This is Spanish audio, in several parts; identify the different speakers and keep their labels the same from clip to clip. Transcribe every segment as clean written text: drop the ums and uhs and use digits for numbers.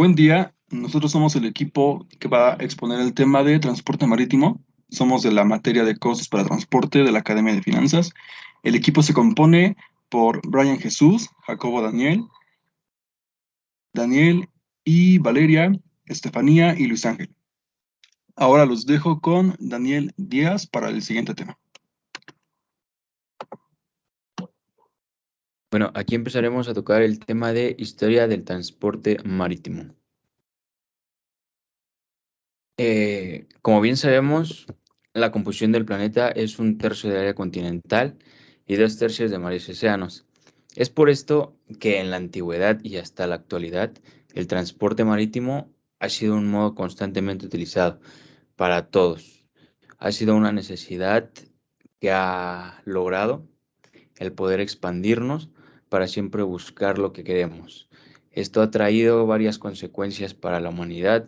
Speaker 1: Buen día, nosotros somos el equipo que va a exponer el tema de transporte marítimo. Somos de la materia de costos para transporte de la Academia de Finanzas. El equipo se compone por Brian Jesús, Jacobo Daniel y Valeria, Estefanía y Luis Ángel. Ahora los dejo con Daniel Díaz para el siguiente tema.
Speaker 2: Bueno, aquí empezaremos a tocar el tema de historia del transporte marítimo. Como bien sabemos, la composición del planeta es 1/3 de área continental y 2/3 de mares y océanos. Es por esto que en la antigüedad y hasta la actualidad, el transporte marítimo ha sido un modo constantemente utilizado para todos. Ha sido una necesidad que ha logrado el poder expandirnos para siempre buscar lo que queremos. Esto ha traído varias consecuencias para la humanidad,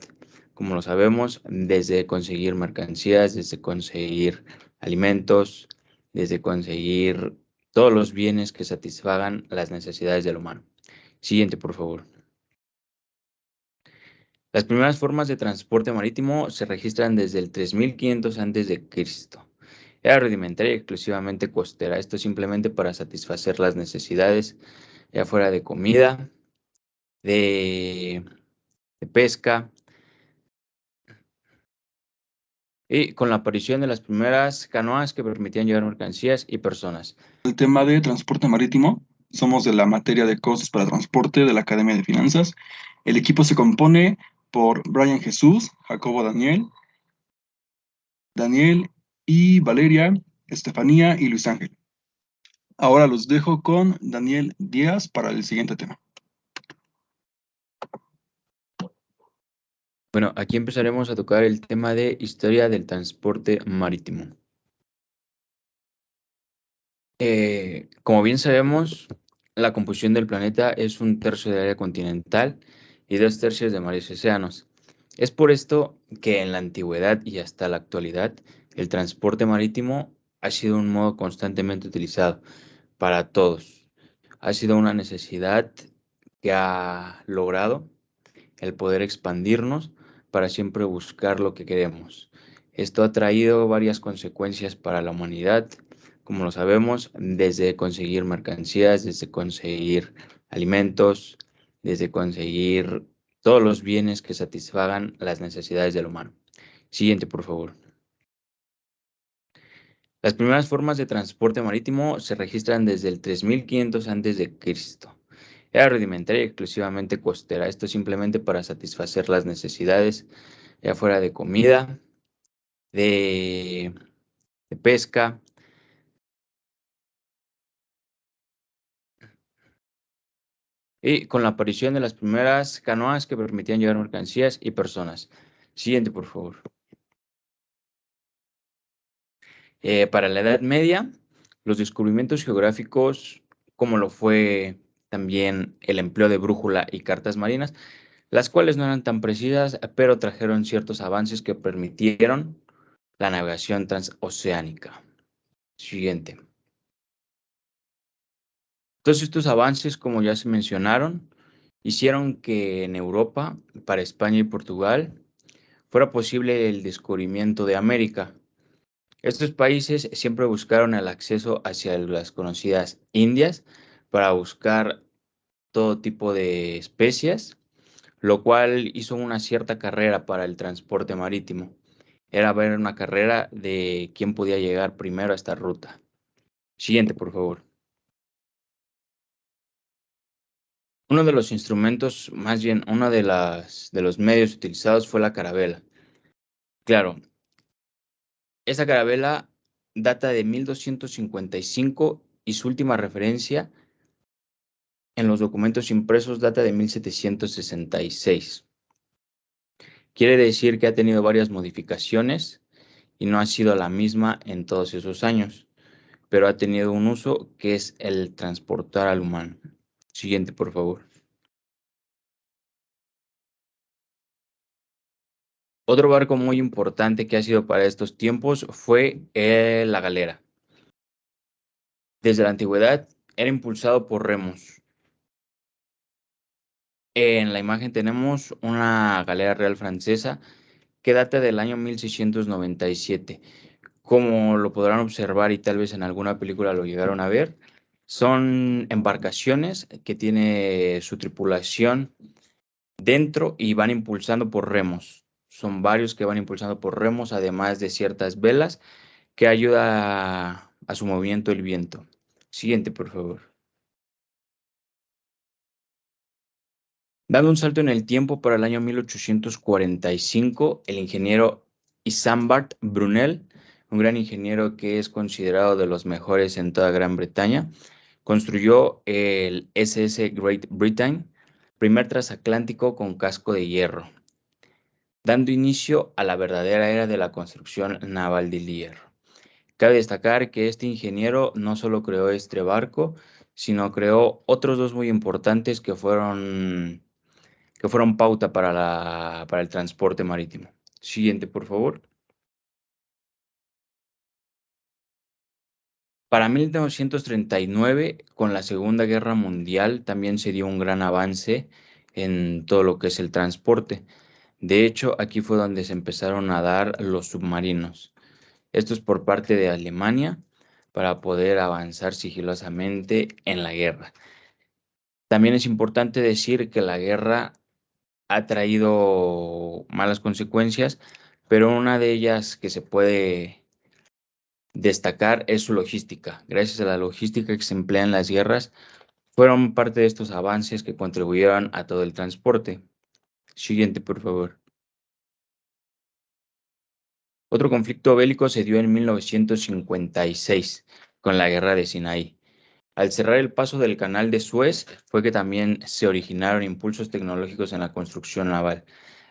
Speaker 2: como lo sabemos, desde conseguir mercancías, desde conseguir alimentos, desde conseguir todos los bienes que satisfagan las necesidades del humano. Siguiente, por favor. Las primeras formas de transporte marítimo se registran desde el 3500 a.C. Era rudimentaria y exclusivamente costera, esto simplemente para satisfacer las necesidades, ya fuera de comida, de pesca, y con la aparición de las primeras canoas que permitían llevar mercancías y personas.
Speaker 1: El tema de transporte marítimo, somos de la materia de costos para transporte de la Academia de Finanzas. El equipo se compone por Brian Jesús, Jacobo Daniel y Valeria, Estefanía y Luis Ángel. Ahora los dejo con Daniel Díaz para el siguiente tema.
Speaker 2: Bueno, aquí empezaremos a tocar el tema de historia del transporte marítimo. Como bien sabemos, la composición del planeta es 1/3 de área continental y 2/3 de mares y océanos. Es por esto que en la antigüedad y hasta la actualidad, el transporte marítimo ha sido un modo constantemente utilizado para todos. Ha sido una necesidad que ha logrado el poder expandirnos para siempre buscar lo que queremos. Esto ha traído varias consecuencias para la humanidad, como lo sabemos, desde conseguir mercancías, desde conseguir alimentos, desde conseguir todos los bienes que satisfagan las necesidades del humano. Siguiente, por favor. Las primeras formas de transporte marítimo se registran desde el 3500 a.C. Era rudimentaria y exclusivamente costera, esto simplemente para satisfacer las necesidades, ya fuera de comida, de pesca, y con la aparición de las primeras canoas que permitían llevar mercancías y personas. Siguiente, por favor. Para la Edad Media, los descubrimientos geográficos, como lo fue también el empleo de brújula y cartas marinas, las cuales no eran tan precisas, pero trajeron ciertos avances que permitieron la navegación transoceánica. Siguiente. Todos estos avances, como ya se mencionaron, hicieron que en Europa, para España y Portugal, fuera posible el descubrimiento de América. Estos países siempre buscaron el acceso hacia las conocidas Indias para buscar todo tipo de especias, lo cual hizo una cierta carrera para el transporte marítimo. Era ver una carrera de quién podía llegar primero a esta ruta. Siguiente, por favor. Uno de los instrumentos, más bien uno de los medios utilizados fue la carabela. Claro, esa carabela data de 1255 y su última referencia en los documentos impresos data de 1766. Quiere decir que ha tenido varias modificaciones y no ha sido la misma en todos esos años, pero ha tenido un uso que es el transportar al humano. Siguiente, por favor. Otro barco muy importante que ha sido para estos tiempos fue la galera. Desde la antigüedad era impulsado por remos. En la imagen tenemos una galera real francesa que data del año 1697. Como lo podrán observar y tal vez en alguna película lo llegaron a ver, son embarcaciones que tiene su tripulación dentro y van impulsando por remos. Son varios que van impulsando por remos, además de ciertas velas que ayuda a su movimiento el viento. Siguiente, por favor. Dando un salto en el tiempo para el año 1845, el ingeniero Isambard Brunel, un gran ingeniero que es considerado de los mejores en toda Gran Bretaña, construyó el SS Great Britain, primer transatlántico con casco de hierro, dando inicio a la verdadera era de la construcción naval del hierro. Cabe destacar que este ingeniero no solo creó este barco, sino creó otros dos muy importantes que fueron pauta para el transporte marítimo. Siguiente, por favor. Para 1939, con la Segunda Guerra Mundial, también se dio un gran avance en todo lo que es el transporte. De hecho, aquí fue donde se empezaron a dar los submarinos. Esto es por parte de Alemania para poder avanzar sigilosamente en la guerra. También es importante decir que la guerra ha traído malas consecuencias, pero una de ellas que se puede destacar es su logística. Gracias a la logística que se emplea en las guerras, fueron parte de estos avances que contribuyeron a todo el transporte. Siguiente, por favor. Otro conflicto bélico se dio en 1956 con la Guerra de Sinaí. Al cerrar el paso del Canal de Suez fue que también se originaron impulsos tecnológicos en la construcción naval.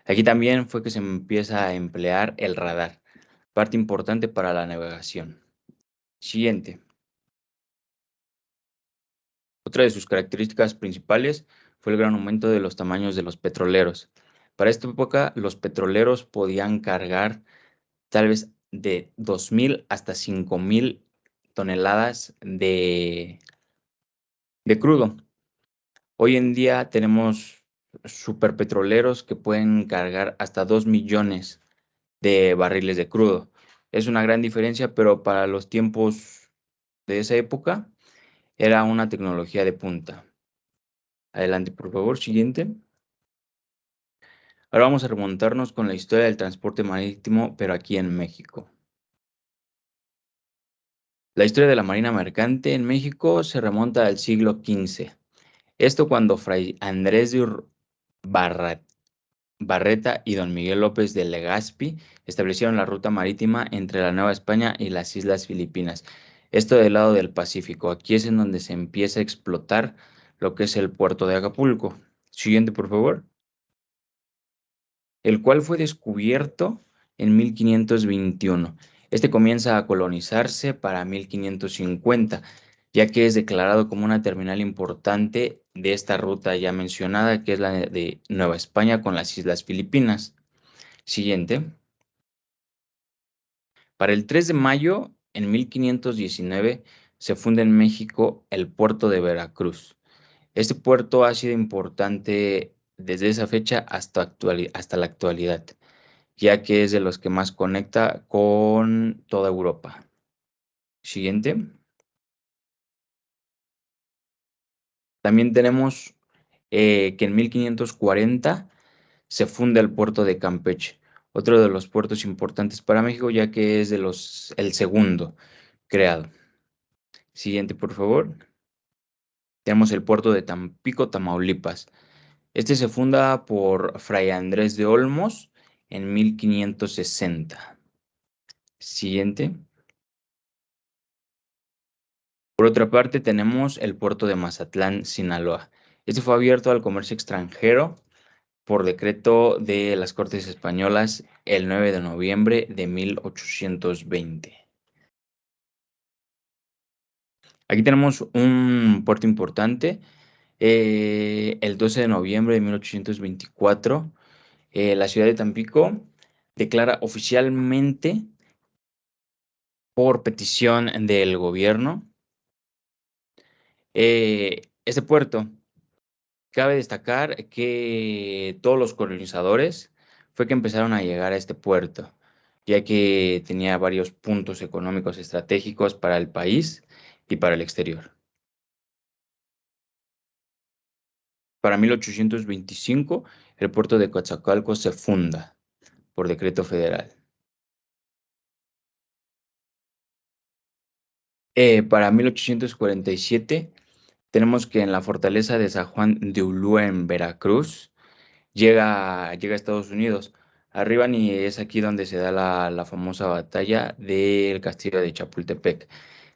Speaker 2: Aquí también fue que se empieza a emplear el radar, parte importante para la navegación. Siguiente. Otra de sus características principales fue el gran aumento de los tamaños de los petroleros. Para esta época, los petroleros podían cargar tal vez de 2.000 hasta 5.000 toneladas de crudo. Hoy en día tenemos superpetroleros que pueden cargar hasta 2 millones de barriles de crudo. Es una gran diferencia, pero para los tiempos de esa época era una tecnología de punta. Adelante, por favor, siguiente. Ahora vamos a remontarnos con la historia del transporte marítimo, pero aquí en México. La historia de la marina mercante en México se remonta al siglo XV. Esto cuando Fray Andrés de Barreta y don Miguel López de Legazpi establecieron la ruta marítima entre la Nueva España y las Islas Filipinas. Esto del lado del Pacífico. Aquí es en donde se empieza a explotar lo que es el puerto de Acapulco. Siguiente, por favor. El cual fue descubierto en 1521. Este comienza a colonizarse para 1550, ya que es declarado como una terminal importante de esta ruta ya mencionada, que es la de Nueva España con las Islas Filipinas. Siguiente. Para el 3 de mayo, en 1519, se funda en México el puerto de Veracruz. Este puerto ha sido importante desde esa fecha hasta la actualidad, ya que es de los que más conecta con toda Europa. Siguiente. También tenemos que en 1540 se funda el puerto de Campeche, otro de los puertos importantes para México, ya que es el segundo creado. Siguiente, por favor. Tenemos el puerto de Tampico, Tamaulipas. Este se funda por Fray Andrés de Olmos en 1560. Siguiente. Por otra parte, tenemos el puerto de Mazatlán, Sinaloa. Este fue abierto al comercio extranjero por decreto de las Cortes Españolas el 9 de noviembre de 1820. Aquí tenemos un puerto importante. El 12 de noviembre de 1824, la ciudad de Tampico declara oficialmente, por petición del gobierno, este puerto Cabe destacar que todos los colonizadores fue que empezaron a llegar a este puerto, ya que tenía varios puntos económicos estratégicos para el país y para el exterior. Para 1825, el puerto de Coatzacoalcos se funda por decreto federal. Para 1847, tenemos que en la fortaleza de San Juan de Ulúa, en Veracruz, llega a Estados Unidos. Arriba ni es aquí donde se da la famosa batalla del castillo de Chapultepec.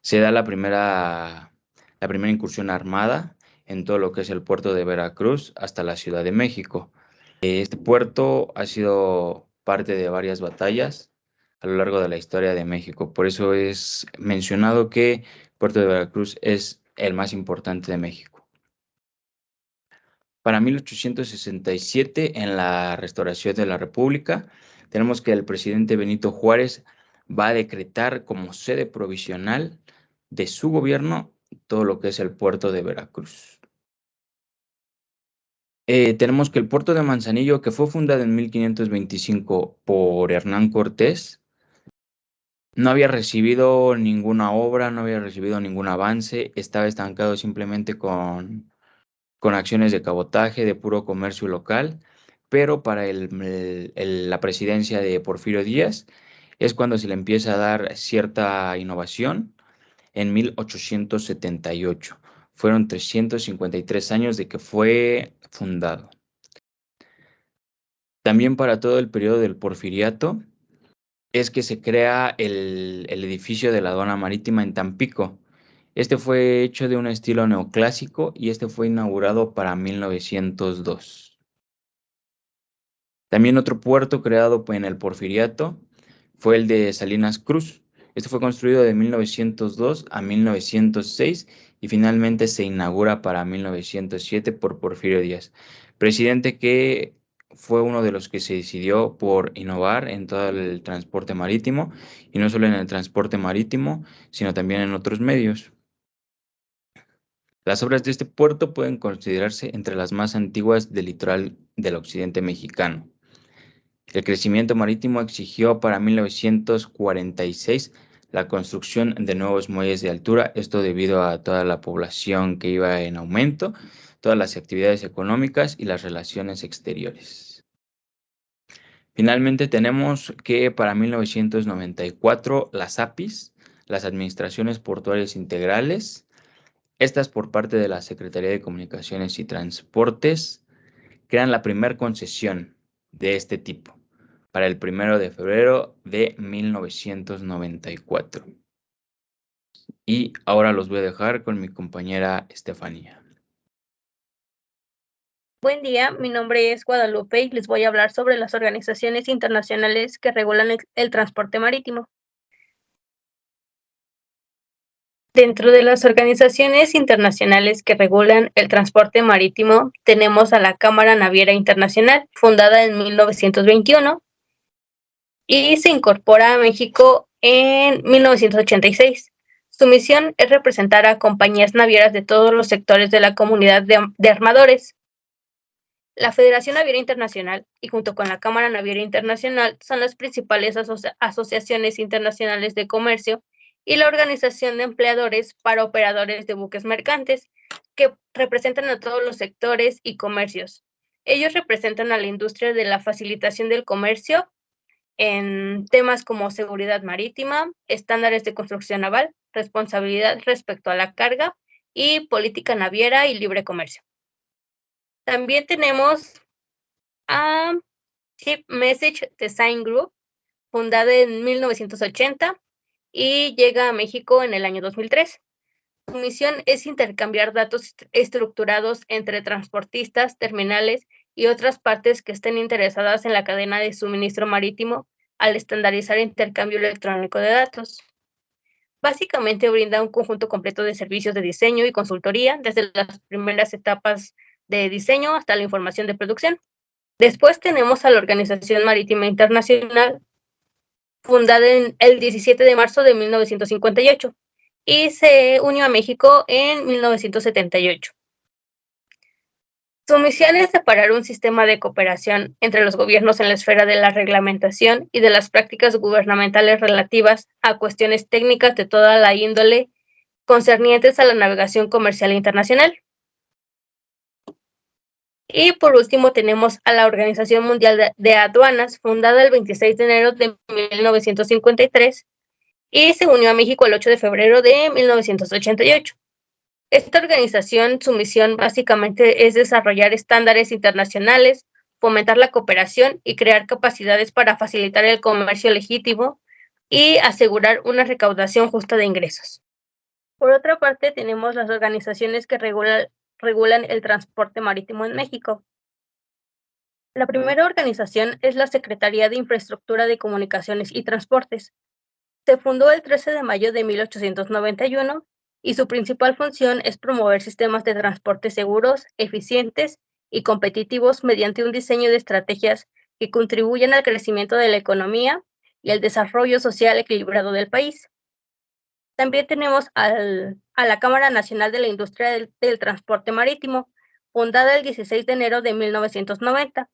Speaker 2: Se da la primera incursión armada en todo lo que es el puerto de Veracruz hasta la Ciudad de México. Este puerto ha sido parte de varias batallas a lo largo de la historia de México. Por eso es mencionado que Puerto de Veracruz es el más importante de México. Para 1867, en la restauración de la República, tenemos que el presidente Benito Juárez va a decretar como sede provisional de su gobierno todo lo que es el puerto de Veracruz. Tenemos que el puerto de Manzanillo, que fue fundado en 1525 por Hernán Cortés, no había recibido ninguna obra, no había recibido ningún avance, estaba estancado simplemente con acciones de cabotaje, de puro comercio local, pero para la presidencia de Porfirio Díaz es cuando se le empieza a dar cierta innovación en 1878. Fueron 353 años de que fue fundado. También para todo el periodo del Porfiriato es que se crea el edificio de la aduana marítima en Tampico. Este fue hecho de un estilo neoclásico y este fue inaugurado para 1902. También otro puerto creado en el Porfiriato fue el de Salinas Cruz. Este fue construido de 1902 a 1906 y finalmente se inaugura para 1907 por Porfirio Díaz, presidente que fue uno de los que se decidió por innovar en todo el transporte marítimo, y no solo en el transporte marítimo, sino también en otros medios. Las obras de este puerto pueden considerarse entre las más antiguas del litoral del occidente mexicano. El crecimiento marítimo exigió para 1946 la construcción de nuevos muelles de altura, esto debido a toda la población que iba en aumento, todas las actividades económicas y las relaciones exteriores. Finalmente tenemos que para 1994 las APIs, las Administraciones Portuarias Integrales, estas por parte de la Secretaría de Comunicaciones y Transportes, crean la primera concesión de este tipo para el 1 de febrero de 1994. Y ahora los voy a dejar con mi compañera Estefanía.
Speaker 3: Buen día, mi nombre es Guadalupe y les voy a hablar sobre las organizaciones internacionales que regulan el transporte marítimo. Dentro de las organizaciones internacionales que regulan el transporte marítimo, tenemos a la Cámara Naviera Internacional, fundada en 1921, y se incorpora a México en 1986. Su misión es representar a compañías navieras de todos los sectores de la comunidad de armadores. La Federación Naviera Internacional y junto con la Cámara Naviera Internacional son las principales asociaciones internacionales de comercio y la Organización de Empleadores para Operadores de Buques Mercantes, que representan a todos los sectores y comercios. Ellos representan a la industria de la facilitación del comercio en temas como seguridad marítima, estándares de construcción naval, responsabilidad respecto a la carga y política naviera y libre comercio. También tenemos a Ship Message Design Group, fundada en 1980 y llega a México en el año 2003. Su misión es intercambiar datos estructurados entre transportistas, terminales y otras partes que estén interesadas en la cadena de suministro marítimo al estandarizar intercambio electrónico de datos. Básicamente brinda un conjunto completo de servicios de diseño y consultoría, desde las primeras etapas de diseño hasta la información de producción. Después tenemos a la Organización Marítima Internacional, fundada el 17 de marzo de 1958 y se unió a México en 1978. Su misión es separar un sistema de cooperación entre los gobiernos en la esfera de la reglamentación y de las prácticas gubernamentales relativas a cuestiones técnicas de toda la índole concernientes a la navegación comercial internacional. Y por último tenemos a la Organización Mundial de Aduanas, fundada el 26 de enero de 1953 y se unió a México el 8 de febrero de 1988. Esta organización, su misión básicamente es desarrollar estándares internacionales, fomentar la cooperación y crear capacidades para facilitar el comercio legítimo y asegurar una recaudación justa de ingresos. Por otra parte, tenemos las organizaciones que regulan el transporte marítimo en México. La primera organización es la Secretaría de Infraestructura de Comunicaciones y Transportes. Se fundó el 13 de mayo de 1891 y su principal función es promover sistemas de transporte seguros, eficientes y competitivos mediante un diseño de estrategias que contribuyan al crecimiento de la economía y al desarrollo social equilibrado del país. También tenemos a la Cámara Nacional de la Industria del Transporte Marítimo, fundada el 16 de enero de 1990.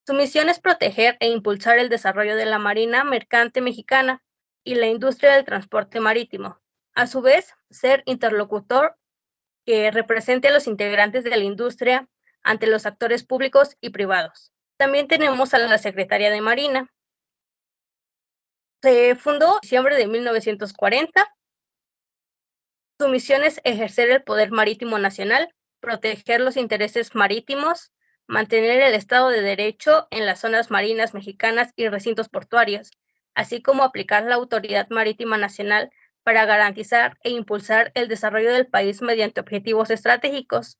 Speaker 3: Su misión es proteger e impulsar el desarrollo de la Marina Mercante Mexicana y la industria del transporte marítimo. A su vez, ser interlocutor que represente a los integrantes de la industria ante los actores públicos y privados. También tenemos a la Secretaría de Marina. Se fundó en diciembre de 1940. Su misión es ejercer el poder marítimo nacional, proteger los intereses marítimos, mantener el Estado de Derecho en las zonas marinas mexicanas y recintos portuarios, así como aplicar la autoridad marítima nacional para garantizar e impulsar el desarrollo del país mediante objetivos estratégicos,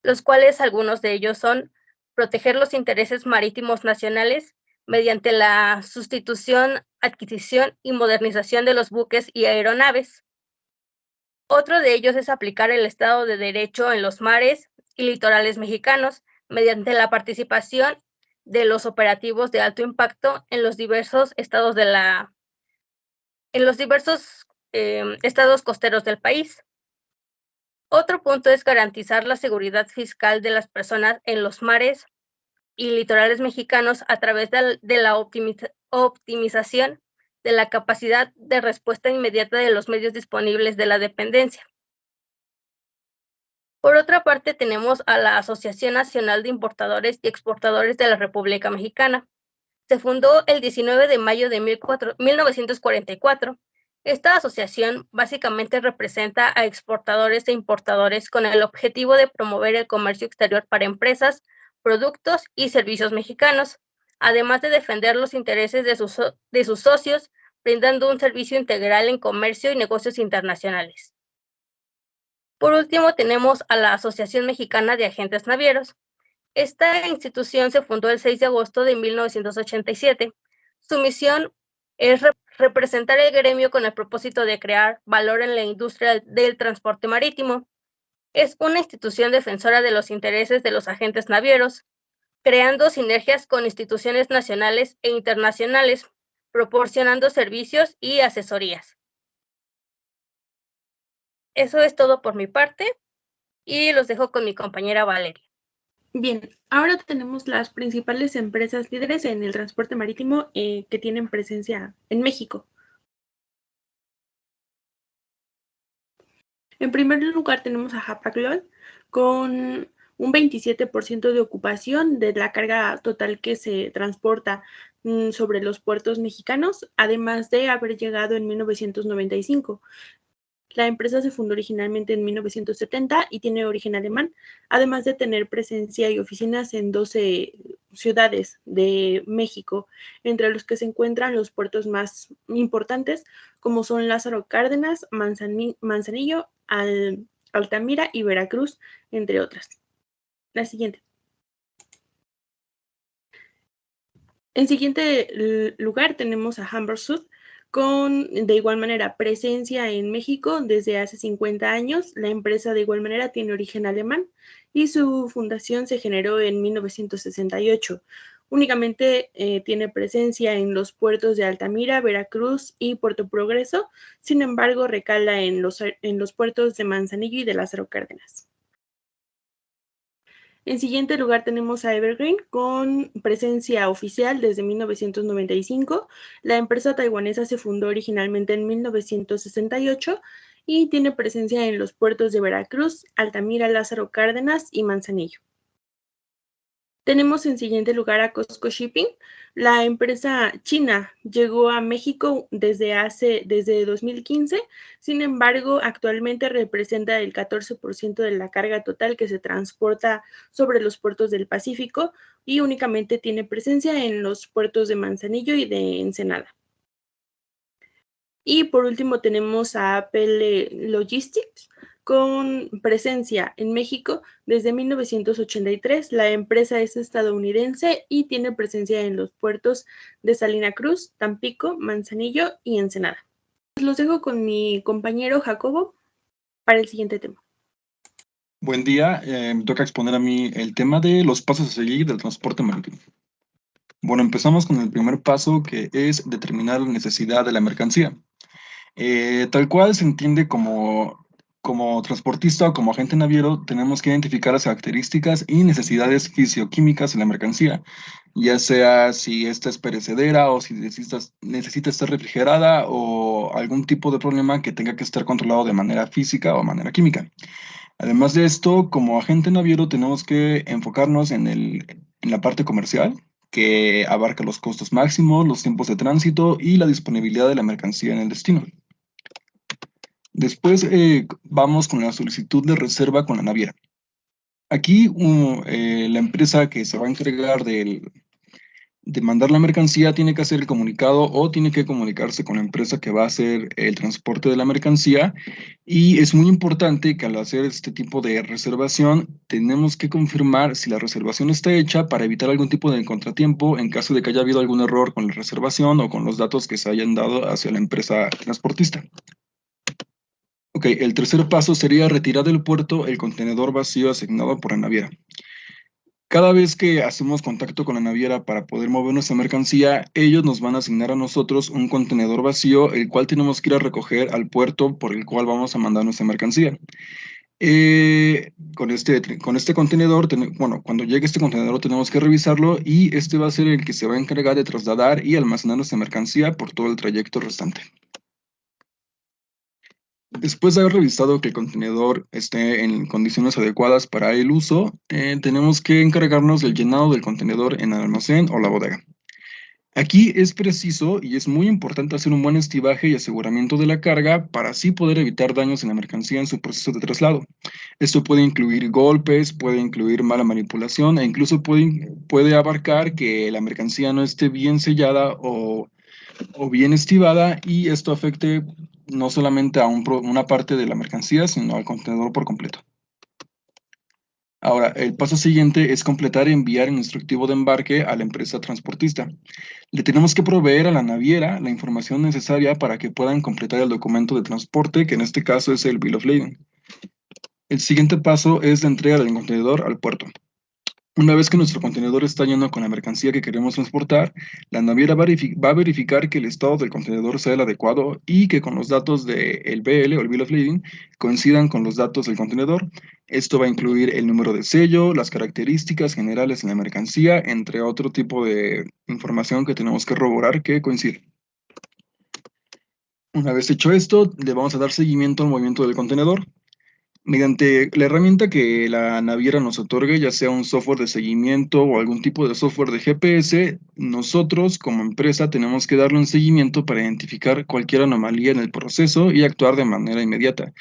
Speaker 3: los cuales algunos de ellos son proteger los intereses marítimos nacionales mediante la sustitución, adquisición y modernización de los buques y aeronaves. Otro de ellos es aplicar el Estado de Derecho en los mares y litorales mexicanos mediante la participación de los operativos de alto impacto en los diversos estados estados costeros del país. Otro punto es garantizar la seguridad fiscal de las personas en los mares y litorales mexicanos a través de la optimización de la capacidad de respuesta inmediata de los medios disponibles de la dependencia. Por otra parte, tenemos a la Asociación Nacional de Importadores y Exportadores de la República Mexicana. Se fundó el 19 de mayo de 1944. Esta asociación básicamente representa a exportadores e importadores con el objetivo de promover el comercio exterior para empresas, productos y servicios mexicanos, además de defender los intereses de sus socios, brindando un servicio integral en comercio y negocios internacionales. Por último, tenemos a la Asociación Mexicana de Agentes Navieros. Esta institución se fundó el 6 de agosto de 1987. Su misión es representar el gremio con el propósito de crear valor en la industria del transporte marítimo. Es una institución defensora de los intereses de los agentes navieros, creando sinergias con instituciones nacionales e internacionales, proporcionando servicios y asesorías. Eso es todo por mi parte y los dejo con mi compañera Valeria.
Speaker 4: Bien, ahora tenemos las principales empresas líderes en el transporte marítimo que tienen presencia en México. En primer lugar tenemos a Hapag-Lloyd con un 27% de ocupación de la carga total que se transporta sobre los puertos mexicanos, además de haber llegado en 1995. La empresa se fundó originalmente en 1970 y tiene origen alemán, además de tener presencia y oficinas en 12 ciudades de México, entre los que se encuentran los puertos más importantes, como son Lázaro Cárdenas, Manzanillo, Altamira y Veracruz, entre otras. La siguiente. En siguiente lugar tenemos a Hamburg Süd, con de igual manera presencia en México desde hace 50 años. La empresa de igual manera tiene origen alemán y su fundación se generó en 1968. Únicamente tiene presencia en los puertos de Altamira, Veracruz y Puerto Progreso. Sin embargo, recala en los puertos de Manzanillo y de Lázaro Cárdenas. En siguiente lugar tenemos a Evergreen con presencia oficial desde 1995. La empresa taiwanesa se fundó originalmente en 1968 y tiene presencia en los puertos de Veracruz, Altamira, Lázaro Cárdenas y Manzanillo. Tenemos en siguiente lugar a Costco Shipping. La empresa china llegó a México desde 2015, sin embargo, actualmente representa el 14% de la carga total que se transporta sobre los puertos del Pacífico y únicamente tiene presencia en los puertos de Manzanillo y de Ensenada. Y por último tenemos a Apple Logistics con presencia en México desde 1983. La empresa es estadounidense y tiene presencia en los puertos de Salina Cruz, Tampico, Manzanillo y Ensenada. Los dejo con mi compañero Jacobo para el siguiente tema.
Speaker 1: Buen día, me toca exponer a mí el tema de los pasos a seguir del transporte marítimo. Bueno, empezamos con el primer paso, que es determinar la necesidad de la mercancía. Tal cual se entiende como transportista o como agente naviero, tenemos que identificar las características y necesidades fisioquímicas de la mercancía, ya sea si esta es perecedera o si necesita estar refrigerada o algún tipo de problema que tenga que estar controlado de manera física o manera química. Además de esto, como agente naviero tenemos que enfocarnos en la parte comercial, que abarca los costos máximos, los tiempos de tránsito y la disponibilidad de la mercancía en el destino. Después vamos con la solicitud de reserva con la naviera. Aquí la empresa que se va a encargar de mandar la mercancía tiene que hacer el comunicado o tiene que comunicarse con la empresa que va a hacer el transporte de la mercancía, y es muy importante que al hacer este tipo de reservación tenemos que confirmar si la reservación está hecha para evitar algún tipo de contratiempo en caso de que haya habido algún error con la reservación o con los datos que se hayan dado hacia la empresa transportista. Ok, el tercer paso sería retirar del puerto el contenedor vacío asignado por la naviera. Cada vez que hacemos contacto con la naviera para poder mover nuestra mercancía, ellos nos van a asignar a nosotros un contenedor vacío, el cual tenemos que ir a recoger al puerto por el cual vamos a mandar nuestra mercancía. Con este contenedor, cuando llegue este contenedor tenemos que revisarlo y este va a ser el que se va a encargar de trasladar y almacenar nuestra mercancía por todo el trayecto restante. Después de haber revisado que el contenedor esté en condiciones adecuadas para el uso, tenemos que encargarnos del llenado del contenedor en el almacén o la bodega. Aquí es preciso y es muy importante hacer un buen estibaje y aseguramiento de la carga para así poder evitar daños en la mercancía en su proceso de traslado. Esto puede incluir golpes, puede incluir mala manipulación e incluso puede abarcar que la mercancía no esté bien sellada o bien estibada, y esto afecte no solamente a una parte de la mercancía, sino al contenedor por completo. Ahora, el paso siguiente es completar y enviar el instructivo de embarque a la empresa transportista. Le tenemos que proveer a la naviera la información necesaria para que puedan completar el documento de transporte, que en este caso es el Bill of Lading. El siguiente paso es la entrega del contenedor al puerto. Una vez que nuestro contenedor está lleno con la mercancía que queremos transportar, la naviera va a verificar que el estado del contenedor sea el adecuado y que con los datos del BL o el Bill of Lading coincidan con los datos del contenedor. Esto va a incluir el número de sello, las características generales de la mercancía, entre otro tipo de información que tenemos que corroborar que coincide. Una vez hecho esto, le vamos a dar seguimiento al movimiento del contenedor mediante la herramienta que la naviera nos otorgue, ya sea un software de seguimiento o algún tipo de software de GPS. Nosotros como empresa tenemos que darle un seguimiento para identificar cualquier anomalía en el proceso y actuar de manera inmediata,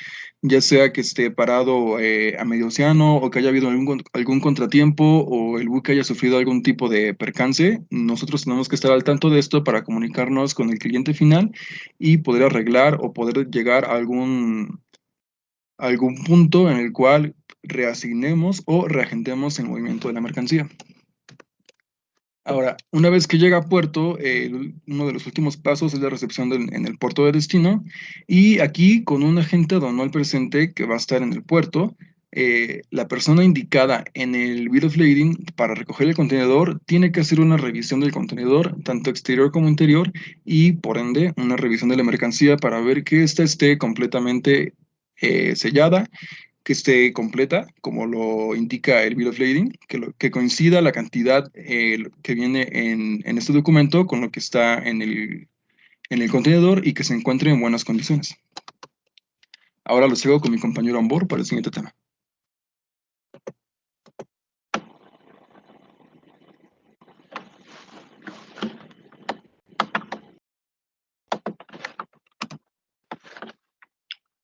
Speaker 1: ya sea que esté parado a medio océano o que haya habido algún contratiempo o el buque haya sufrido algún tipo de percance. Nosotros tenemos que estar al tanto de esto para comunicarnos con el cliente final y poder arreglar o poder llegar a algún punto en el cual reasignemos o reagentemos el movimiento de la mercancía. Ahora, una vez que llega a puerto, uno de los últimos pasos es la recepción en el puerto de destino, y aquí con un agente aduanal presente que va a estar en el puerto, la persona indicada en el Bill of Lading para recoger el contenedor tiene que hacer una revisión del contenedor, tanto exterior como interior, y por ende una revisión de la mercancía para ver que ésta esté completamente sellada que esté completa, como lo indica el Bill of Lading, que coincida la cantidad que viene en este documento con lo que está en el contenedor y que se encuentre en buenas condiciones. Ahora lo sigo con mi compañero Ambor para el siguiente tema.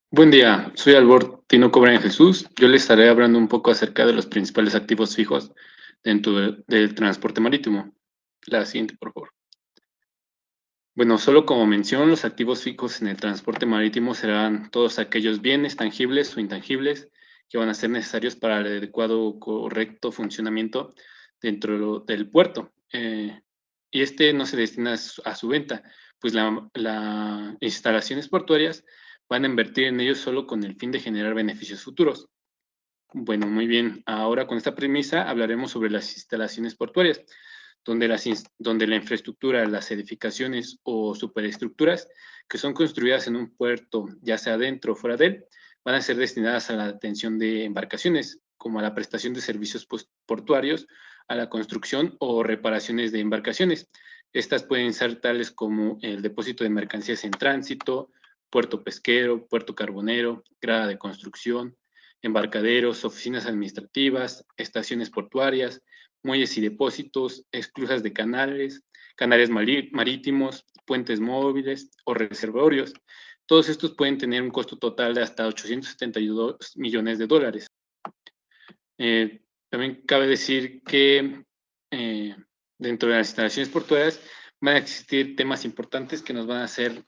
Speaker 5: Buen día, soy Albor Tinoco Brian Jesús. Yo les estaré hablando un poco acerca de los principales activos fijos dentro del transporte marítimo. La siguiente, por favor. Bueno, solo como mención, los activos fijos en el transporte marítimo serán todos aquellos bienes tangibles o intangibles que van a ser necesarios para el adecuado, correcto funcionamiento dentro del puerto. Y este no se destina a su venta, pues las instalaciones portuarias van a invertir en ellos solo con el fin de generar beneficios futuros. Bueno, muy bien. Ahora con esta premisa hablaremos sobre las instalaciones portuarias, donde la infraestructura, las edificaciones o superestructuras que son construidas en un puerto, ya sea dentro o fuera de él, van a ser destinadas a la atención de embarcaciones, como a la prestación de servicios portuarios, a la construcción o reparaciones de embarcaciones. Estas pueden ser tales como el depósito de mercancías en tránsito, puerto pesquero, puerto carbonero, grada de construcción, embarcaderos, oficinas administrativas, estaciones portuarias, muelles y depósitos, esclusas de canales, canales marítimos, puentes móviles o reservorios. Todos estos pueden tener un costo total de hasta 872 millones de dólares. También cabe decir que dentro de las instalaciones portuarias van a existir temas importantes que nos van a hacer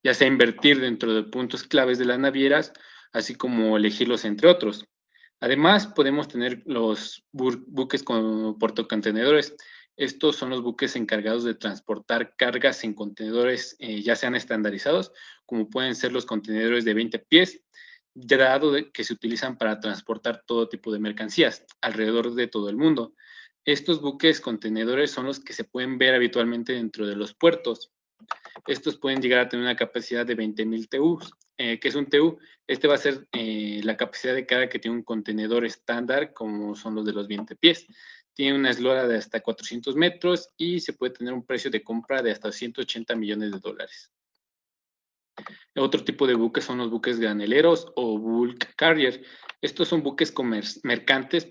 Speaker 5: ya sea invertir dentro de puntos claves de las navieras, así como elegirlos entre otros. Además, podemos tener los buques con portacontenedores. Estos son los buques encargados de transportar cargas en contenedores ya sean estandarizados, como pueden ser los contenedores de 20 pies, dado que se utilizan para transportar todo tipo de mercancías alrededor de todo el mundo. Estos buques contenedores son los que se pueden ver habitualmente dentro de los puertos. Estos pueden llegar a tener una capacidad de 20,000 TEUs. ¿Qué es un TEU? Este va a ser la capacidad de carga que tiene un contenedor estándar, como son los de los 20 pies. Tiene una eslora de hasta 400 metros y se puede tener un precio de compra de hasta 180 millones de dólares. Otro tipo de buques son los buques graneleros o bulk carrier. Estos son buques mercantes,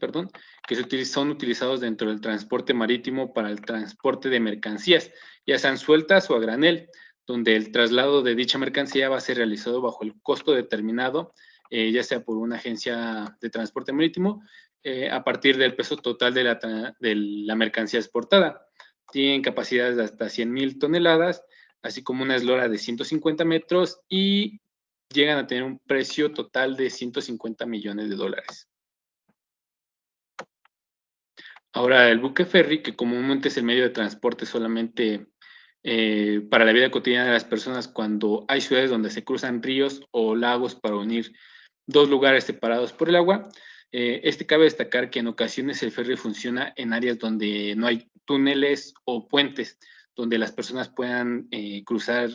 Speaker 5: que son utilizados dentro del transporte marítimo para el transporte de mercancías, ya sean sueltas o a granel, donde el traslado de dicha mercancía va a ser realizado bajo el costo determinado, ya sea por una agencia de transporte marítimo, a partir del peso total de la mercancía exportada. Tienen capacidades de hasta 100,000 toneladas, así como una eslora de 150 metros y llegan a tener un precio total de 150 millones de dólares. Ahora, el buque ferry, que comúnmente es el medio de transporte solamente para la vida cotidiana de las personas cuando hay ciudades donde se cruzan ríos o lagos para unir dos lugares separados por el agua. Cabe destacar que en ocasiones el ferry funciona en áreas donde no hay túneles o puentes, donde las personas puedan cruzar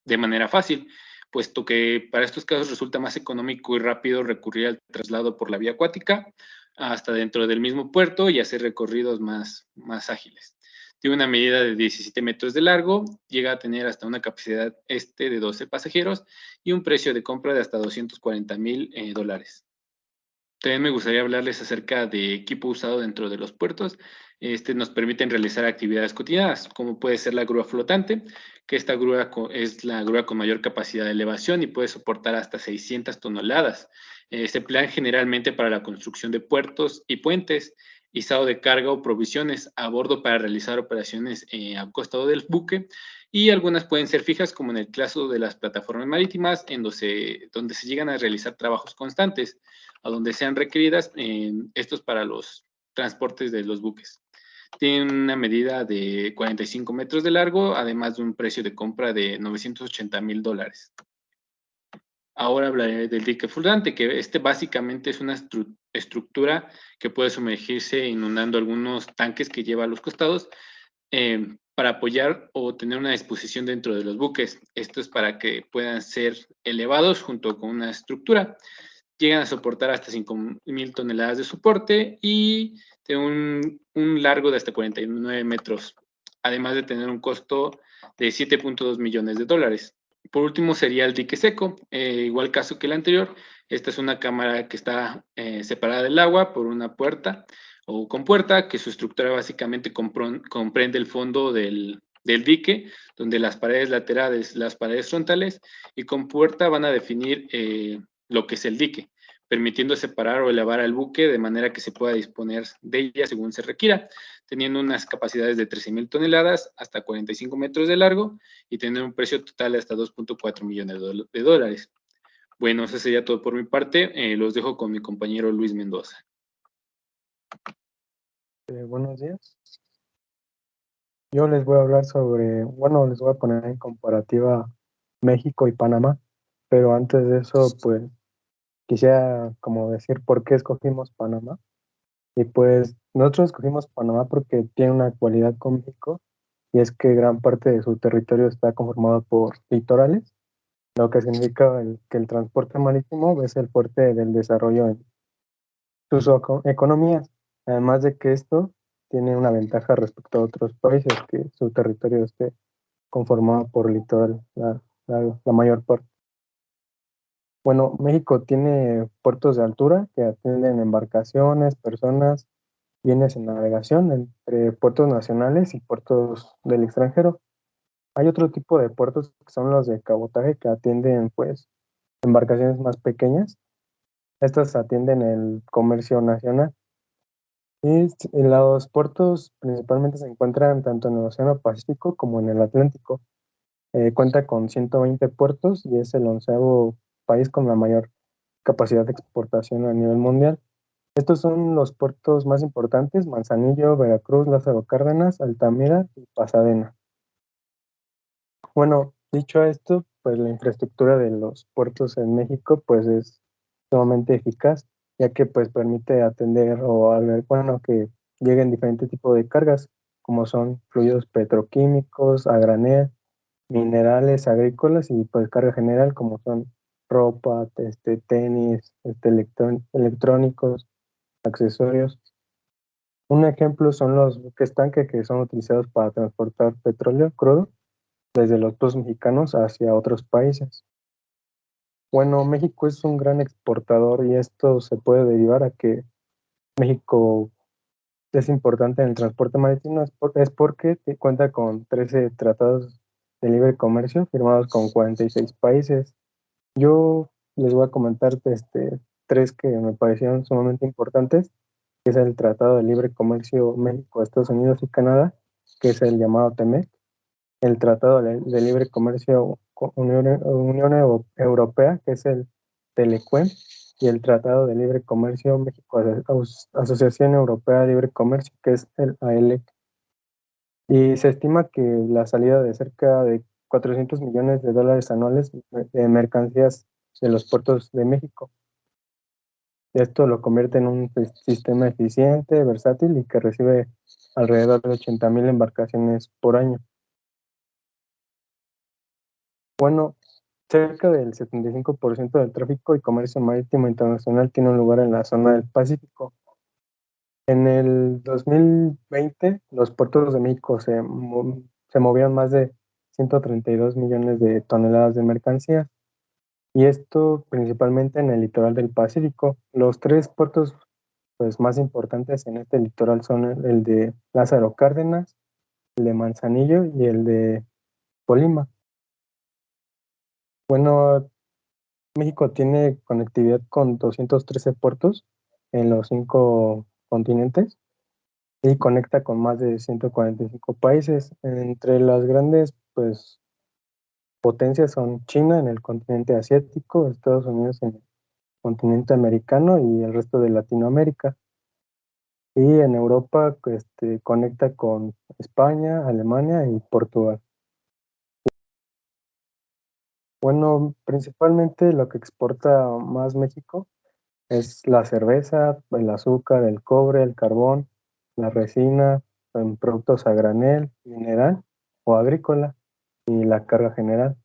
Speaker 5: de manera fácil, puesto que para estos casos resulta más económico y rápido recurrir al traslado por la vía acuática hasta dentro del mismo puerto y hacer recorridos más ágiles. Tiene una medida de 17 metros de largo, llega a tener hasta una capacidad de 12 pasajeros y un precio de compra de hasta 240,000 dólares. También me gustaría hablarles acerca de equipo usado dentro de los puertos. Nos permiten realizar actividades cotidianas, como puede ser la grúa flotante, que esta grúa es la grúa con mayor capacidad de elevación y puede soportar hasta 600 toneladas. Se emplean generalmente para la construcción de puertos y puentes, izado de carga o provisiones a bordo para realizar operaciones al costado del buque, y algunas pueden ser fijas, como en el caso de las plataformas marítimas, donde se llegan a realizar trabajos constantes, a donde sean requeridas, estos para los transportes de los buques. Tienen una medida de 45 metros de largo, además de un precio de compra de 980,000 dólares. Ahora hablaré del dique flotante, que básicamente es una estructura que puede sumergirse inundando algunos tanques que lleva a los costados para apoyar o tener una disposición dentro de los buques. Esto es para que puedan ser elevados junto con una estructura. llegan a soportar hasta 5,000 toneladas de soporte y tienen un largo de hasta 49 metros, además de tener un costo de $7.2 millones. Por último sería el dique seco, igual caso que el anterior. Esta es una cámara que está separada del agua por una puerta o compuerta, que su estructura básicamente comprende el fondo del dique, donde las paredes laterales, las paredes frontales y compuerta van a definir lo que es el dique, permitiendo separar o elevar al buque de manera que se pueda disponer de ella según se requiera, teniendo unas capacidades de 13,000 toneladas hasta 45 metros de largo y tener un precio total de hasta $2.4 millones de dólares. Bueno, eso sería todo por mi parte. Los dejo con mi compañero Luis Mendoza.
Speaker 6: Buenos días. Yo les voy a hablar sobre, bueno, les voy a poner en comparativa México y Panamá, pero antes de eso, pues quisiera como decir por qué escogimos Panamá. Y pues nosotros escogimos Panamá porque tiene una cualidad con México, y es que gran parte de su territorio está conformado por litorales, lo que significa que el transporte marítimo es el fuerte del desarrollo en sus economías. Además de que esto tiene una ventaja respecto a otros países, que su territorio esté conformado por litoral, la mayor parte. Bueno, México tiene puertos de altura que atienden embarcaciones, personas, bienes en navegación entre puertos nacionales y puertos del extranjero. Hay otro tipo de puertos que son los de cabotaje, que atienden pues embarcaciones más pequeñas. Estas atienden el comercio nacional. Y los puertos principalmente se encuentran tanto en el Océano Pacífico como en el Atlántico. Cuenta con 120 puertos y es el 11º país con la mayor capacidad de exportación a nivel mundial. Estos son los puertos más importantes: Manzanillo, Veracruz, Lázaro Cárdenas, Altamira y Pasadena. Bueno, dicho esto, pues la infraestructura de los puertos en México pues es sumamente eficaz, ya que pues permite atender bueno, que lleguen diferentes tipos de cargas, como son fluidos petroquímicos, a granel, minerales agrícolas y pues carga general, como son ropa, tenis, electrónicos, accesorios. Un ejemplo son los buques tanque, que son utilizados para transportar petróleo crudo desde los puertos mexicanos hacia otros países. Bueno, México es un gran exportador, y esto se puede derivar a que México es importante en el transporte marítimo, es porque cuenta con 13 tratados de libre comercio firmados con 46 países. Yo les voy a comentar tres que me parecieron sumamente importantes, que es el Tratado de Libre Comercio México, Estados Unidos y Canadá, que es el llamado TEMEC; el Tratado de Libre Comercio Unión Europea, que es el TELECUEM; y el Tratado de Libre Comercio México Asociación Europea de Libre Comercio, que es el AELEC. Y se estima que la salida de cerca de $400 millones anuales de mercancías de los puertos de México. Esto lo convierte en un sistema eficiente, versátil y que recibe alrededor de 80,000 embarcaciones por año. Bueno, cerca del 75% del tráfico y comercio marítimo internacional tiene un lugar en la zona del Pacífico. En el 2020, los puertos de México se movían más de 132 millones de toneladas de mercancías, y esto principalmente en el litoral del Pacífico. Los tres puertos pues, más importantes en este litoral son el de Lázaro Cárdenas, el de Manzanillo y el de Colima. Bueno, México tiene conectividad con 213 puertos en los 5 continentes y conecta con más de 145 países. Entre las grandes pues, potencias son China en el continente asiático, Estados Unidos en el continente americano y el resto de Latinoamérica. Y en Europa conecta con España, Alemania y Portugal. Bueno, principalmente lo que exporta más México es la cerveza, el azúcar, el cobre, el carbón, la resina, en productos a granel, mineral o agrícola, y la carga general.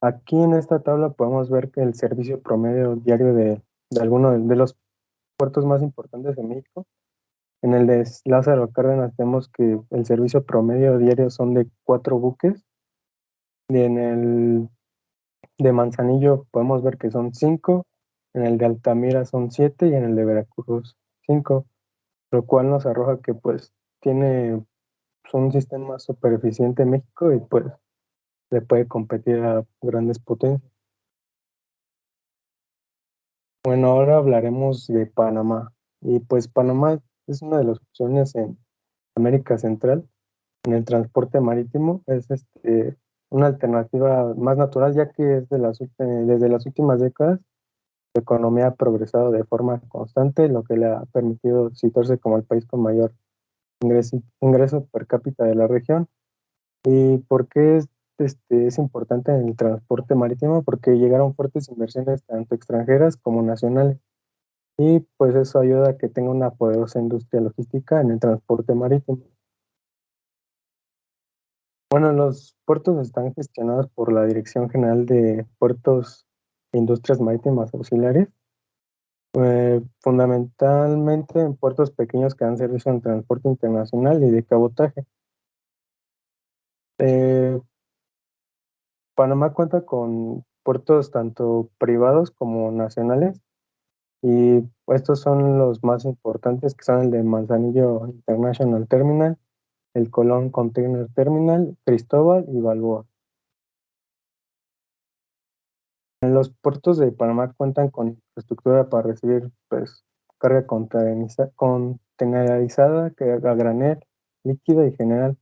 Speaker 6: Aquí en esta tabla podemos ver que el servicio promedio diario de algunos de los puertos más importantes de México. En el de Lázaro Cárdenas tenemos que el servicio promedio diario son de 4 buques. Y en el de Manzanillo podemos ver que son 5, en el de Altamira son 7 y en el de Veracruz 5, lo cual nos arroja que pues tiene un sistema súper eficiente en México y pues le puede competir a grandes potencias. Bueno, ahora hablaremos de Panamá. Y pues Panamá es una de las opciones en América Central en el transporte marítimo. Es una alternativa más natural, ya que es desde las últimas décadas su economía ha progresado de forma constante, lo que le ha permitido situarse como el país con mayor ingreso per cápita de la región. ¿Y por qué es importante en el transporte marítimo? Porque llegaron fuertes inversiones tanto extranjeras como nacionales. Y pues eso ayuda a que tenga una poderosa industria logística en el transporte marítimo. Bueno, los puertos están gestionados por la Dirección General de Puertos e Industrias Marítimas Auxiliares, fundamentalmente en puertos pequeños que dan servicio en transporte internacional y de cabotaje. Eh, Panamá cuenta con puertos tanto privados como nacionales, y estos son los más importantes, que son el de Manzanillo International Terminal, el Colón Container Terminal, Cristóbal y Balboa. Los puertos de Panamá cuentan con infraestructura para recibir pues, carga containerizada, a granel, líquida y general,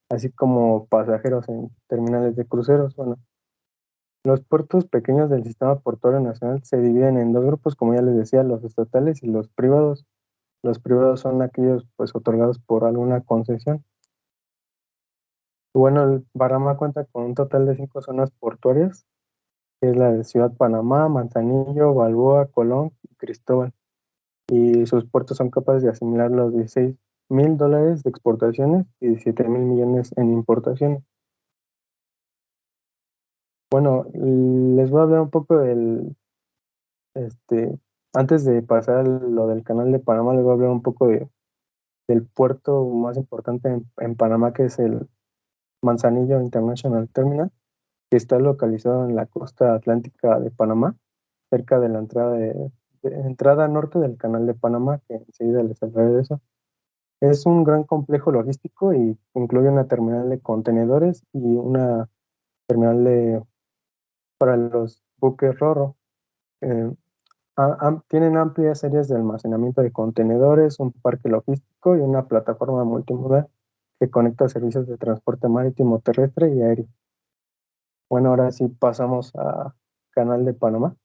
Speaker 6: así como pasajeros en terminales de cruceros. Bueno, los puertos pequeños del sistema portuario nacional se dividen en dos grupos, como ya les decía, los estatales y los privados. Los privados son aquellos pues otorgados por alguna concesión. Bueno, el Panamá cuenta con un total de 5 zonas portuarias, que es la de Ciudad Panamá, Manzanillo, Balboa, Colón y Cristóbal. Y sus puertos son capaces de asimilar los $16,000 de exportaciones y 17,000 millones en importaciones. Bueno, les voy a hablar un poco antes de pasar a lo del canal de Panamá, les voy a hablar un poco del puerto más importante en Panamá, que es el Manzanillo International Terminal, que está localizado en la costa atlántica de Panamá, cerca de la entrada norte del canal de Panamá, que enseguida les hablaré de eso. Es un gran complejo logístico y incluye una terminal de contenedores y una terminal para los buques Roro. Eh, Tienen amplias áreas de almacenamiento de contenedores, un parque logístico y una plataforma multimodal que conecta servicios de transporte marítimo, terrestre y aéreo. Bueno, ahora sí pasamos a Canal de Panamá.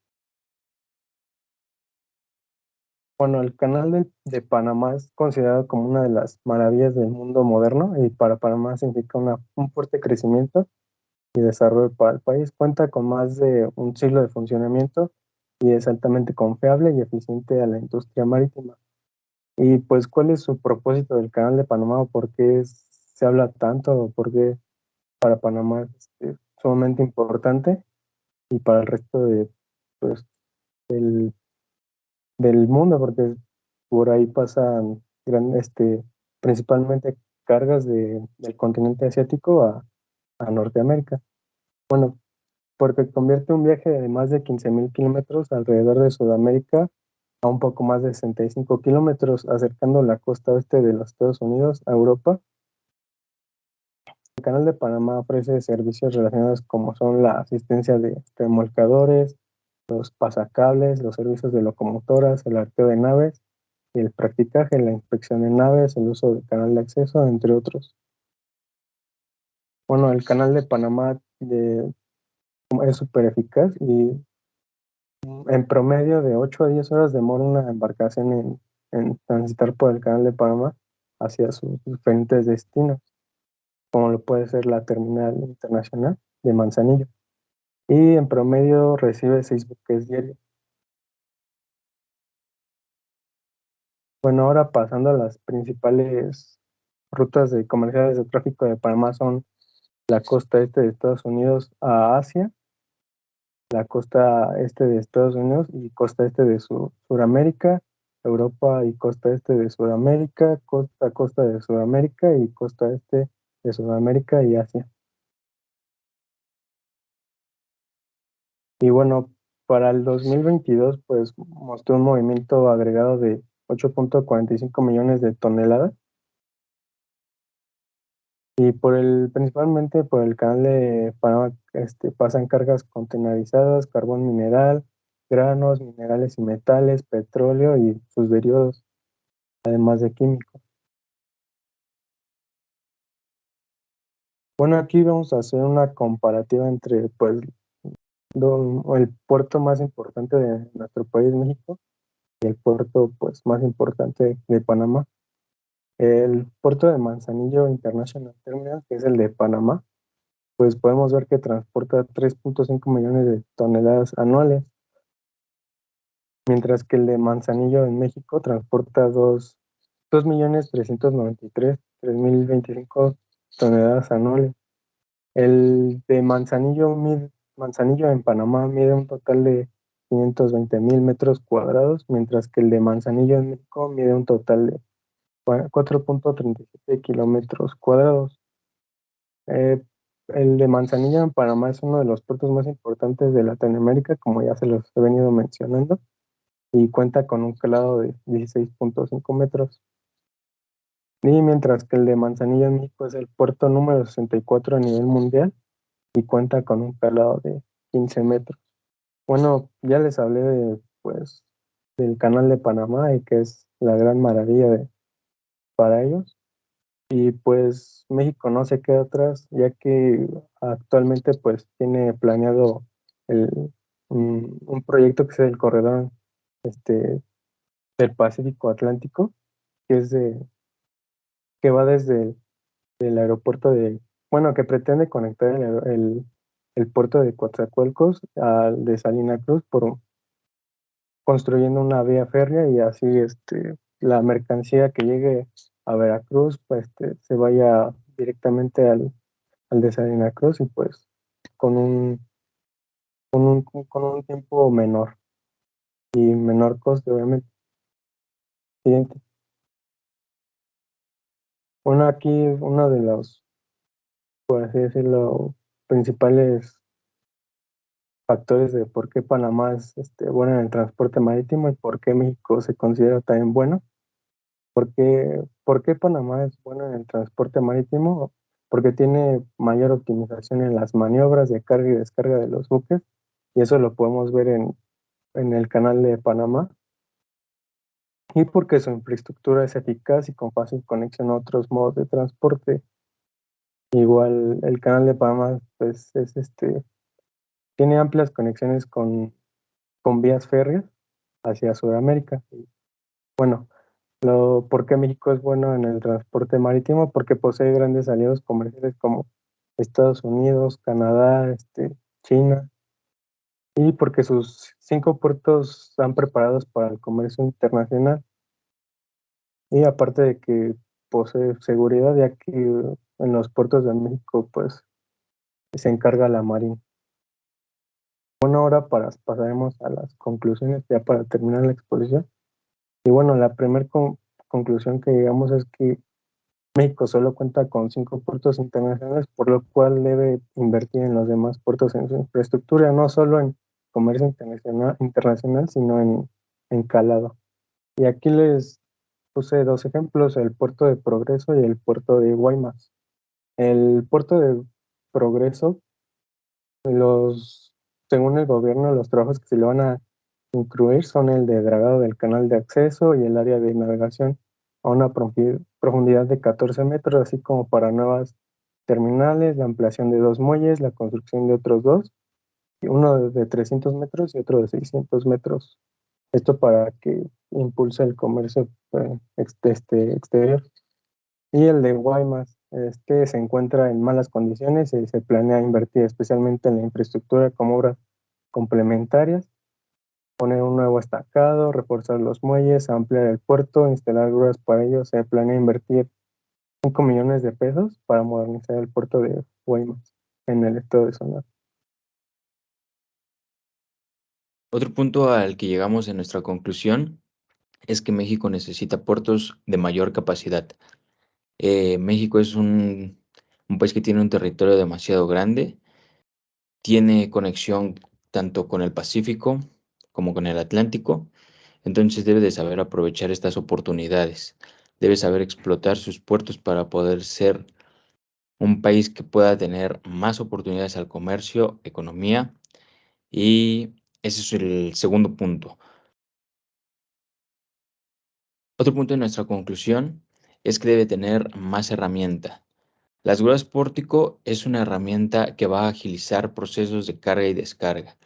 Speaker 6: Bueno, el Canal de Panamá es considerado como una de las maravillas del mundo moderno, y para Panamá significa un fuerte crecimiento y desarrollo para el país. Cuenta con más de un siglo de funcionamiento y es altamente confiable y eficiente a la industria marítima. Y pues, ¿cuál es su propósito del Canal de Panamá? ¿O por qué se habla tanto? ¿O por qué para Panamá es sumamente importante y para el resto pues, del mundo? Porque por ahí pasan principalmente cargas del continente asiático a Norteamérica. Bueno, porque convierte un viaje de más de 15,000 kilómetros alrededor de Sudamérica a un poco más de 65 kilómetros, acercando la costa oeste de los Estados Unidos a Europa. El Canal de Panamá ofrece servicios relacionados como son la asistencia de remolcadores, los pasacables, los servicios de locomotoras, el arqueo de naves y el practicaje, la inspección de naves, el uso del canal de acceso, entre otros. Bueno, el Canal de Panamá es súper eficaz y en promedio de 8 a 10 horas demora una embarcación en transitar por el Canal de Panamá hacia sus diferentes destinos, como lo puede ser la Terminal Internacional de Manzanillo. Y en promedio recibe 6 buques diarios. Bueno, ahora pasando a las principales rutas comerciales de tráfico de Panamá, son la costa este de Estados Unidos a Asia, la costa este de Estados Unidos y costa este de Suramérica, Europa y costa este de Sudamérica, costa de Sudamérica y costa este de Sudamérica y Asia. Y bueno, para el 2022 pues mostró un movimiento agregado de 8.45 millones de toneladas. Y principalmente por el canal de Panamá pasan cargas contenerizadas, carbón mineral, granos, minerales y metales, petróleo y sus derivados, además de químicos. Bueno, aquí vamos a hacer una comparativa entre pues el puerto más importante de nuestro país, México, y el puerto pues más importante de Panamá. El puerto de Manzanillo International Terminal, que es el de Panamá, pues podemos ver que transporta 3.5 millones de toneladas anuales, mientras que el de Manzanillo en México transporta 2.393.025 toneladas anuales. El de Manzanillo en Panamá mide un total de 520.000 metros cuadrados, mientras que el de Manzanillo en México mide un total de 4.37 kilómetros cuadrados. El de Manzanillo en Panamá es uno de los puertos más importantes de Latinoamérica, como ya se los he venido mencionando, y cuenta con un calado de 16.5 metros. Y mientras que el de Manzanillo en México es el puerto número 64 a nivel mundial y cuenta con un calado de 15 metros. Bueno, ya les hablé del canal de Panamá y que es la gran maravilla para ellos. Y pues México no se queda atrás, ya que actualmente pues tiene planeado un proyecto que es el corredor del Pacífico Atlántico, que es que va desde el aeropuerto que pretende conectar el puerto de Coatzacoalcos al de Salina Cruz construyendo una vía férrea y así la mercancía que llegue a Veracruz pues se vaya directamente al de Salina Cruz y pues con un tiempo menor y menor coste obviamente. Siguiente. Bueno, aquí uno de los, por así decirlo, principales factores de por qué Panamá es bueno en el transporte marítimo y por qué México se considera también bueno. ¿Por qué Panamá es bueno en el transporte marítimo? Porque tiene mayor optimización en las maniobras de carga y descarga de los buques, y eso lo podemos ver en el canal de Panamá, y porque su infraestructura es eficaz y con fácil conexión a otros modos de transporte. Igual el canal de Panamá pues, tiene amplias conexiones con vías férreas hacia Sudamérica. Bueno, ¿por qué México es bueno en el transporte marítimo? Porque posee grandes aliados comerciales como Estados Unidos, Canadá, China, y porque sus 5 puertos están preparados para el comercio internacional. Y aparte de que posee seguridad, ya que en los puertos de México pues se encarga la Marina. Bueno, ahora pasaremos a las conclusiones ya para terminar la exposición. Y bueno, la primera conclusión que llegamos es que México solo cuenta con 5 puertos internacionales, por lo cual debe invertir en los demás puertos en su infraestructura, no solo en comercio internacional, sino en calado. Y aquí les puse 2 ejemplos, el puerto de Progreso y el puerto de Guaymas. El puerto de Progreso, según el gobierno, los trabajos que se le van a incluir son el de dragado del canal de acceso y el área de navegación a una profundidad de 14 metros, así como para nuevas terminales, la ampliación de 2 muelles, la construcción de otros 2, y uno de 300 metros y otro de 600 metros. Esto para que impulse el comercio exterior. Y el de Guaymas, se encuentra en malas condiciones y se planea invertir especialmente en la infraestructura como obras complementarias, poner un nuevo estacado, reforzar los muelles, ampliar el puerto, instalar grúas para ello. Se planea invertir 5 millones de pesos para modernizar el puerto de Guaymas en el estado de Sonora.
Speaker 2: Otro punto al que llegamos en nuestra conclusión es que México necesita puertos de mayor capacidad. México es un país que tiene un territorio demasiado grande, tiene conexión tanto con el Pacífico como con el Atlántico, entonces debe de saber aprovechar estas oportunidades, debe saber explotar sus puertos para poder ser un país que pueda tener más oportunidades al comercio, economía, y ese es el segundo punto. Otro punto de nuestra conclusión es que debe tener más herramienta. Las grúas pórtico es una herramienta que va a agilizar procesos de carga y descarga.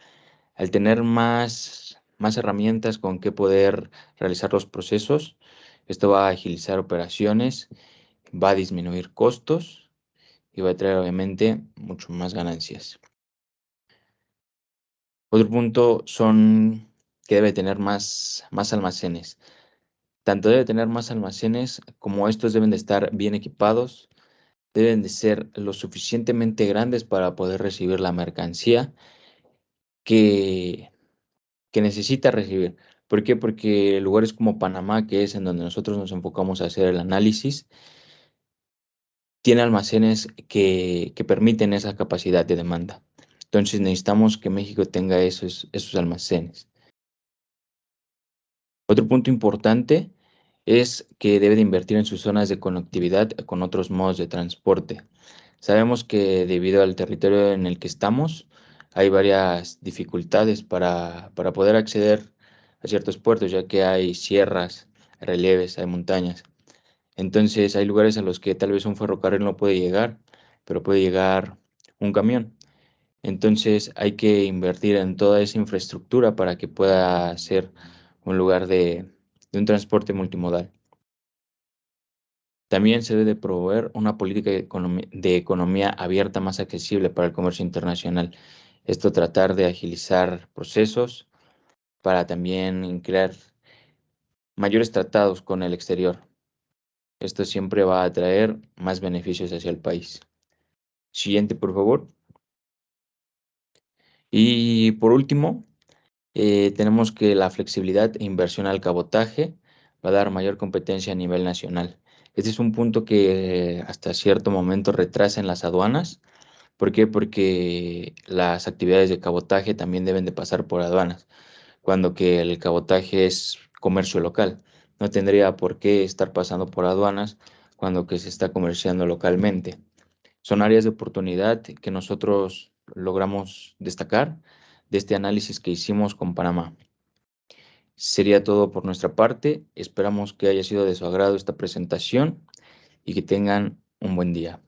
Speaker 2: Al tener más herramientas con que poder realizar los procesos, esto va a agilizar operaciones, va a disminuir costos y va a traer obviamente mucho más ganancias. Otro punto son que debe tener más almacenes. Tanto debe tener más almacenes como estos deben de estar bien equipados, deben de ser lo suficientemente grandes para poder recibir la mercancía que, que necesita recibir. ¿Por qué? Porque lugares como Panamá, que es en donde nosotros nos enfocamos a hacer el análisis, tiene almacenes que permiten esa capacidad de demanda. Entonces necesitamos que México tenga esos almacenes. Otro punto importante es que debe de invertir en sus zonas de conectividad con otros modos de transporte. Sabemos que debido al territorio en el que estamos, hay varias dificultades para poder acceder a ciertos puertos, ya que hay sierras, relieves, hay montañas. Entonces hay lugares a los que tal vez un ferrocarril no puede llegar, pero puede llegar un camión. Entonces hay que invertir en toda esa infraestructura para que pueda ser un lugar de un transporte multimodal. También se debe de promover una política de economía abierta más accesible para el comercio internacional. Esto tratar de agilizar procesos para también crear mayores tratados con el exterior. Esto siempre va a traer más beneficios hacia el país. Siguiente, por favor. Y por último, tenemos que la flexibilidad e inversión al cabotaje va a dar mayor competencia a nivel nacional. Este es un punto que hasta cierto momento retrasa en las aduanas. ¿Por qué? Porque las actividades de cabotaje también deben de pasar por aduanas, cuando que el cabotaje es comercio local. No tendría por qué estar pasando por aduanas cuando que se está comerciando localmente. Son áreas de oportunidad que nosotros logramos destacar de este análisis que hicimos con Panamá. Sería todo por nuestra parte. Esperamos que haya sido de su agrado esta presentación y que tengan un buen día.